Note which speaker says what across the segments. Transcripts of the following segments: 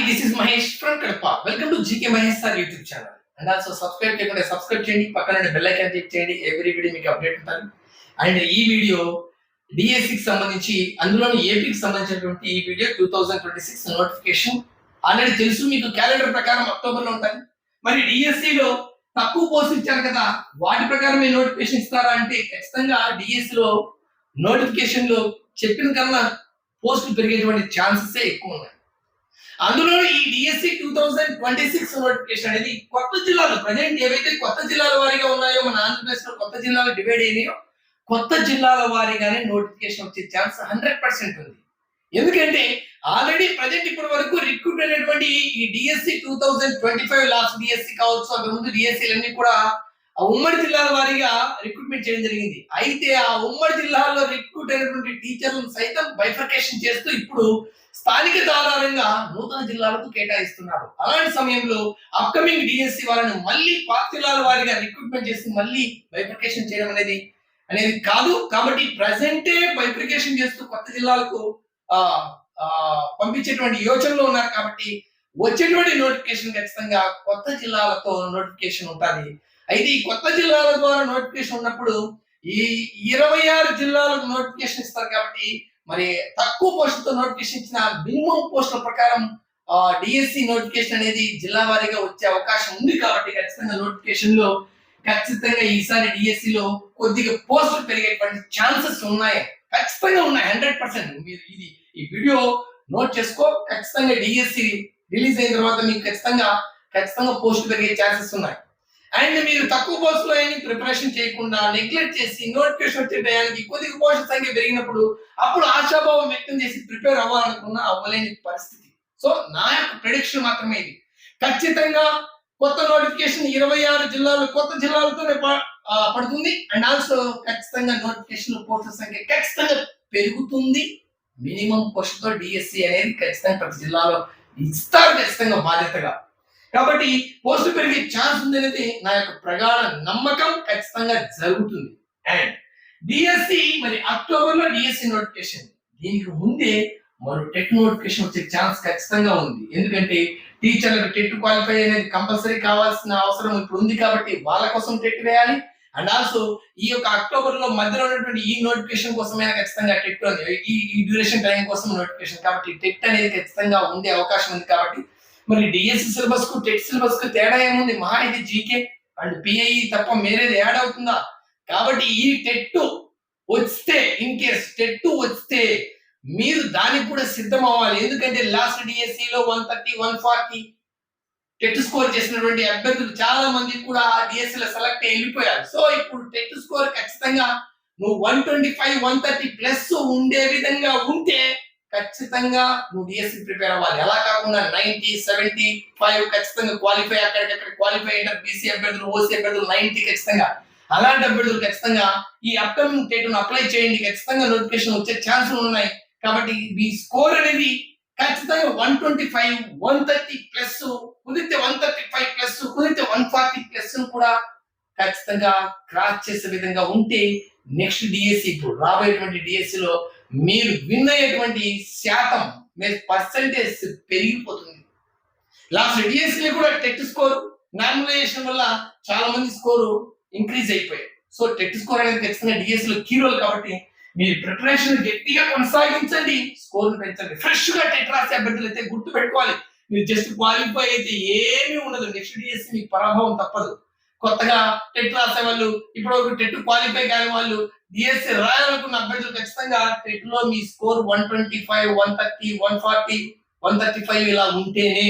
Speaker 1: Hi, this is Mahesh from Kadapa. Welcome to GK Mahesh Sir YouTube channel. And also subscribe చేయకుండా subscribe చేయండి, పక్కన bell icon click చేయండి. Every video మీకు update ఉంటుంది. And ఈ video DSC కి సంబంధించి, అందులోని ఏపీకి సంబంధించినటువంటి ఈ వీడియో 2026 నోటిఫికేషన్ ఆల్రెడీ తెలుసు మీకు. క్యాలెండర్ ప్రకారం అక్టోబర్ లో ఉంటుంది. మరి డిఎస్సి లో తక్కువ పోస్ట్ ఇచ్చారు కదా, వాటి ప్రకారం ఈ నోటిఫికేషన్ ఇస్తారా అంటే ఖచ్చితంగా డిఎస్సి లో నోటిఫికేషన్ లో చెప్పిన కన్నా పోస్టులు పెరిగేటువంటి ఛాన్సెస్ ఎక్కువ ఉన్నాయి. అందులో ఈ డిఎస్సి 2026 నోటిఫికేషన్ అనేది కొత్త జిల్లాలు, ప్రజెంట్ ఏవైతే కొత్త జిల్లాల వారీగా ఉన్నాయో, మన ఆంధ్రప్రదేశ్ లో కొత్త జిల్లాలు డివైడ్ అయినాయో, కొత్త జిల్లాల వారీగానే నోటిఫికేషన్ వచ్చే ఛాన్స్ 100% ఉంది. ఎందుకంటే ఆల్రెడీ ప్రజెంట్ ఇప్పటి వరకు రిక్రూట్ అయినటువంటి ఈ డిఎస్సి 2025 లాస్ట్ డిఎస్సి కావచ్చు, అంతకు ముందు డిఎస్సీలన్నీ కూడా ఉమ్మడి జిల్లాల వారీగా రిక్రూట్మెంట్ చేయడం జరిగింది. అయితే ఆ ఉమ్మడి జిల్లాల్లో రిక్రూట్ అయినటువంటి టీచర్లను సైతం బైఫర్కేషన్ చేస్తూ ఇప్పుడు స్థానికత ఆధారంగా నూతన జిల్లాలకు కేటాయిస్తున్నారు. అలాంటి సమయంలో అప్కమింగ్ డిఎస్సి వాళ్ళని మళ్ళీ పాత జిల్లాల వారీగా రిక్రూట్మెంట్ చేసి మళ్ళీ బైఫర్కేషన్ చేయడం అనేది కాదు. కాబట్టి ప్రజెంటే బైఫర్కేషన్ చేస్తూ కొత్త జిల్లాలకు పంపించేటువంటి యోచనలో ఉన్నారు. కాబట్టి వచ్చేటువంటి నోటిఫికేషన్ ఖచ్చితంగా కొత్త జిల్లాలతో నోటిఫికేషన్ ఉంటుంది. అయితే ఈ కొత్త జిల్లాల ద్వారా నోటిఫికేషన్ ఉన్నప్పుడు ఈ 26 జిల్లాలకు నోటిఫికేషన్ ఇస్తారు. కాబట్టి మరి తక్కువ పోస్టులతో నోటిఫికేషన్ ఇచ్చిన మినిమం పోస్టుల ప్రకారం డిఎస్సి నోటిఫికేషన్ అనేది జిల్లా వారీగా వచ్చే అవకాశం ఉంది. కాబట్టి ఖచ్చితంగా నోటిఫికేషన్ లో ఖచ్చితంగా ఈసారి డిఎస్సి లో కొద్దిగా పోస్టులు పెరిగేటువంటి ఛాన్సెస్ ఉన్నాయి, ఖచ్చితంగా ఉన్నాయి. 100% మీరు ఈ వీడియో నోట్ చేసుకో. ఖచ్చితంగా డిఎస్సి రిలీజ్ అయిన తర్వాత మీకు ఖచ్చితంగా పోస్టులు పెరిగే ఛాన్సెస్ ఉన్నాయి. అండ్ మీరు తక్కువ పోస్టులో ప్రిపరేషన్ చేయకుండా నెగ్లెక్ట్ చేసి నోటిఫికేషన్ వచ్చే టయానికి కొద్దిగా పోస్టుల సంఖ్య పెరిగినప్పుడు అప్పుడు ఆశాభావం వ్యక్తం చేసి ప్రిపేర్ అవ్వాలనుకున్నా అవ్వలేని పరిస్థితి. సో నా యొక్క ప్రెడిక్షన్ మాత్రమే ఇది. ఖచ్చితంగా కొత్త నోటిఫికేషన్ 26 జిల్లాలు కొత్త జిల్లాలతోనే పడుతుంది. అండ్ ఆల్సో ఖచ్చితంగా నోటిఫికేషన్ పోస్టుల సంఖ్య ఖచ్చితంగా పెరుగుతుంది. మినిమం పోస్టుతో డిఎస్సి అనేది ఖచ్చితంగా ప్రతి జిల్లాలో ఇస్తారు, ఖచ్చితంగా బాధ్యతగా. కాబట్టి పోస్టు పెరిగే ఛాన్స్ ఉంది అనేది నా యొక్క ప్రగాఢ నమ్మకం. ఖచ్చితంగా జరుగుతుంది. అండ్ డిఎస్సి మరి అక్టోబర్ లో డిఎస్సి నోటిఫికేషన్, దీనికి ముందే మరో టెట్ నోటిఫికేషన్ వచ్చే ఛాన్స్ ఖచ్చితంగా ఉంది. ఎందుకంటే టీచర్లకు టెట్ క్వాలిఫై అనేది కంపల్సరీ కావాల్సిన అవసరం ఇప్పుడు ఉంది. కాబట్టి వాళ్ళ కోసం టెట్ వేయాలి. అండ్ ఆల్సో ఈ యొక్క అక్టోబర్ లో మధ్యలో ఉన్నటువంటి ఈ నోటిఫికేషన్ కోసమైనా ఖచ్చితంగా టెట్ ఈ డ్యూరేషన్ టైం కోసం నోటిఫికేషన్. కాబట్టి టెట్ అనేది ఖచ్చితంగా ఉండే అవకాశం ఉంది. కాబట్టి మరి డిఎస్సి సిలబస్ కు టెట్ సిలబస్ కు తేడా ఏముంది? మహా ఇది జీకే అండ్ పిఐఈ తప్ప మేరేది యాడ్ అవుతుందా? కాబట్టి ఈ టెట్ వస్తే, ఇన్ కేస్ టెట్ వస్తే మీరు దానికి కూడా సిద్ధం అవ్వాలి. ఎందుకంటే లాస్ట్ డిఎస్సి లో 130, 140 టెట్ స్కోర్ చేసినటువంటి అభ్యర్థులు చాలా మంది కూడా డిఎస్సి లో సెలెక్ట్ వెళ్ళిపోయారు. సో ఇప్పుడు టెట్ స్కోర్ ఖచ్చితంగా నువ్వు 125, 130 ప్లస్ ఉండే విధంగా ఉంటే ఖచ్చితంగా నువ్వు డిఎస్సి ప్రిపేర్ అవ్వాలి. అలా కాకుండా 90, 75 ఖచ్చితంగా క్వాలిఫై, అక్కడికక్కడ క్వాలిఫై అయిన బీసీ అభ్యర్థులు, ఓసీ అభ్యర్థులు 90 ఖచ్చితంగా. అలాంటి అభ్యర్థులు ఖచ్చితంగా ఈ అప్కమింగ్ టెట్ అప్లై చేయండి. ఖచ్చితంగా నోటిఫికేషన్ వచ్చే ఛాన్సులు ఉన్నాయి. కాబట్టి ఈ స్కోర్ అనేది ఖచ్చితంగా 125, 130 ప్లస్, కుదిరితే 135 ప్లస్, కుదిరితే 140 ప్లస్ కూడా ఖచ్చితంగా క్రాస్ చేసే విధంగా ఉంటే నెక్స్ట్ డిఎస్సి, ఇప్పుడు రాబోయేటువంటి డిఎస్సి లో మీరు విన్ అయ్యేటువంటి శాతం, పర్సెంటేజ్ పెరిగిపోతుంది. లాస్ట్ డిఎస్సి కూడా టెట్ స్కోర్ నార్మలైజేషన్ వల్ల చాలా మంది స్కోరు ఇంక్రీజ్ అయిపోయాయి. సో టెట్ స్కోర్ అనేది ఖచ్చితంగా డిఎస్సి లో కీ రోల్. కాబట్టి మీరు ప్రిపరేషన్ గట్టిగా కొనసాగించండి, స్కోర్ పెంచండి. ఫ్రెష్ గా టెట్ రాసే అభ్యర్థులు అయితే గుర్తు పెట్టుకోవాలి, మీరు జస్ట్ క్వాలిఫై అయితే ఏమీ ఉండదు. నెక్స్ట్ డిఎస్సి మీకు పరాభవం తప్పదు. కొత్తగా టెట్ రాసే వాళ్ళు, ఇప్పుడు టెట్ క్వాలిఫై కాని వాళ్ళు, డిఎస్సి రాయాలనుకున్న అభ్యర్థులు ఖచ్చితంగా టెట్ లో మీ స్కోర్ 125, 130, 140, 135 ఇలా ఉంటేనే.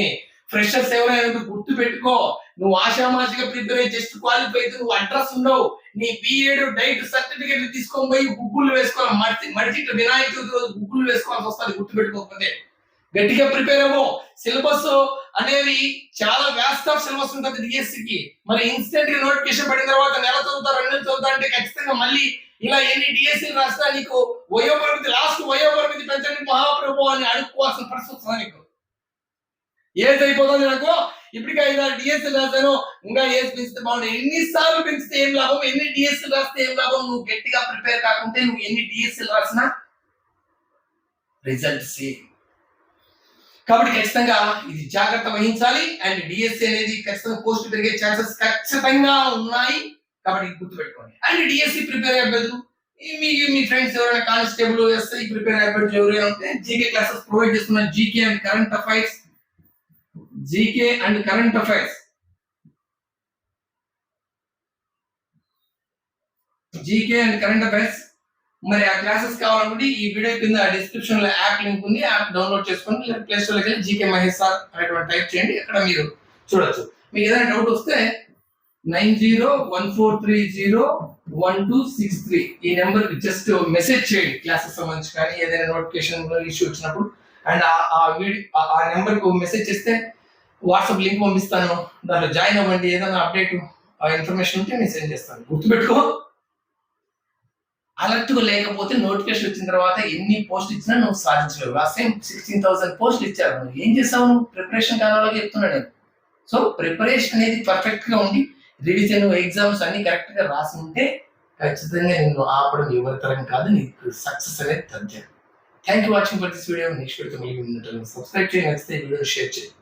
Speaker 1: ఫ్రెషర్స్ ఎవరైనా గుర్తు పెట్టుకో, నువ్వు ఆషామాషిగా ప్రిపేర్ అయ్యి జస్ట్ క్వాలిఫై అయితే నువ్వు అడ్రస్ ఉండవు. నీ బిఎడ్ డైట్ సర్టిఫికేట్ తీసుకొని పోయి గుగ్గులు వేసుకోవాలి, మడిచి వినాయక చవితి రోజు గుగ్గులు వేసుకోవాల్సి వస్తుంది గుర్తు పెట్టుకోకపోతే. గట్టిగా ప్రిపేర్ అవ్వు. సిలబస్ అనేవి చాలా వ్యాస్ట్ ఆఫ్ సిలబస్ ఉంటుంది డిఎస్సికి. మరి ఇన్స్టెంట్ నోటిఫికేషన్ పడిన తర్వాత నెల చదువుతా, 2 నెలలు చదువుతా అంటే ఖచ్చితంగా మళ్ళీ ఇలా ఎన్ని డిఎస్సీలు రాస్తా నీకు వయోపరిమితి, లాస్ట్ వయోపరిమితి పెంచండి మహాప్రభు అని అడుక్కోవాల్సిన పరిస్థితి వస్తుంది. నీకు ఏజ్ అయిపోతుంది. నాకు ఇప్పటికే 5-6 డిఎస్సీలు రాశాను, ఇంకా ఏజ్ పెంచితే బాగుంటుంది. ఎన్నిసార్లు పెంచితే ఏం లాభం? ఎన్ని డిఎస్సీలు రాస్తే ఏం లాభం? నువ్వు గట్టిగా ప్రిపేర్ కాకుంటే నువ్వు ఎన్ని డిఎస్సీలు రాసినా రిజల్ట్ సేమ్. కాబట్టి ఖచ్చితంగా ఇది జాగ్రత్త వహించాలి. అండ్ డిఎస్సి అనేది ఖచ్చితంగా పోస్ట్ పెరిగే ఛాన్సెస్ ఖచ్చితంగా ఉన్నాయి. కాబట్టి గుర్తుపెట్టుకోండి. అండ్ డిఎస్సి ప్రిపేర్ అయ్యే మీ ఫ్రెండ్స్ ఎవరైనా కానిస్టేబుల్ ఎస్ఐ ప్రిపేర్ అయ్యేటప్పుడు ఎవరైనా ఉంటే జీకే క్లాసెస్ ప్రొవైడ్ చేస్తున్నాను. GK and current affairs, GK and current affairs, GK and current affairs. మరి ఆ క్లాసెస్ కావాలనుకుంటే ఈ వీడియో కింద డిస్క్రిప్షన్ లో యాప్ లింక్ ఉంది. యాప్ డౌన్లోడ్ చేసుకొని లేదా ప్లే స్టోర్లోకి వెళ్ళి జీకే మహేష్ సార్ అనేటువంటి టైప్ చేయండి. అక్కడ మీరు చూడొచ్చు. మీకు ఏదైనా డౌట్ వస్తే 9014301263 ఈ నెంబర్ జస్ట్ మెసేజ్ చేయండి. క్లాసెస్ సంబంధించి కానీ ఏదైనా నోటిఫికేషన్ ఇష్యూ వచ్చినప్పుడు. అండ్ ఆ నెంబర్ కు మెసేజ్ చేస్తే వాట్సాప్ లింక్ పంపిస్తాను, దాంట్లో జాయిన్ అవ్వండి. ఏదైనా అప్డేట్ ఆ ఇన్ఫర్మేషన్ ఉంటే నేను సెండ్ చేస్తాను. గుర్తుపెట్టుకో, అలర్ట్ లేకపోతే నోటిఫికేషన్ వచ్చిన తర్వాత ఎన్ని పోస్ట్ ఇచ్చినా నువ్వు సాధించలేవు. లాస్ట్ టైం 16,000 పోస్టులు ఇచ్చారు. నువ్వు ఏం చేస్తావు? నువ్వు ప్రిపరేషన్ కావాలో చెప్తున్నా నేను. సో ప్రిపరేషన్ అనేది పర్ఫెక్ట్ గా ఉండి రివిజన్ ఎగ్జామ్స్ అన్ని కరెక్ట్ గా రాసి ఉంటే ఖచ్చితంగా నిన్ను ఆపడం ఎవరి తరం కాదు, నీకు సక్సెస్ అనేది తథ్యం. Thank you watching for this video. Next video మళ్ళీ సబ్స్క్రైబ్ చేయండి, నచ్చితే వీడియో షేర్ చేయండి.